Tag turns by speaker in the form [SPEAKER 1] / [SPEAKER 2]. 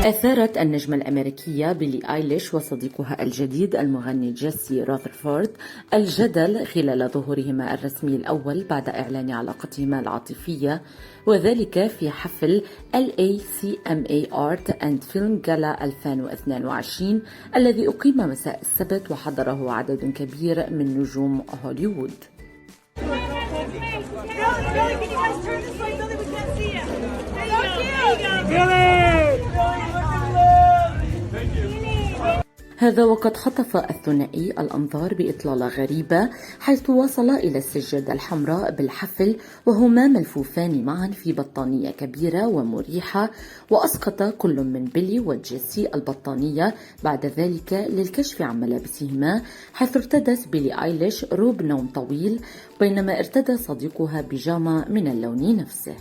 [SPEAKER 1] أثارت النجمة الأمريكية بيلي آيليش وصديقها الجديد المغني جيسي راذرفورد الجدل خلال ظهورهما الرسمي الأول بعد إعلان علاقتهما العاطفية، وذلك في حفل LACMA Art and Film Gala 2022 الذي أقيم مساء السبت وحضره عدد كبير من نجوم هوليوود. هذا وقد خطف الثنائي الأنظار بإطلالة غريبة، حيث وصل إلى السجادة الحمراء بالحفل وهما ملفوفان معا في بطانية كبيرة ومريحة، وأسقط كل من بيلي وجيسي البطانية بعد ذلك للكشف عن ملابسهما، حيث ارتدت بيلي آيليش روب نوم طويل بينما ارتدى صديقها بيجاما من اللون نفسه.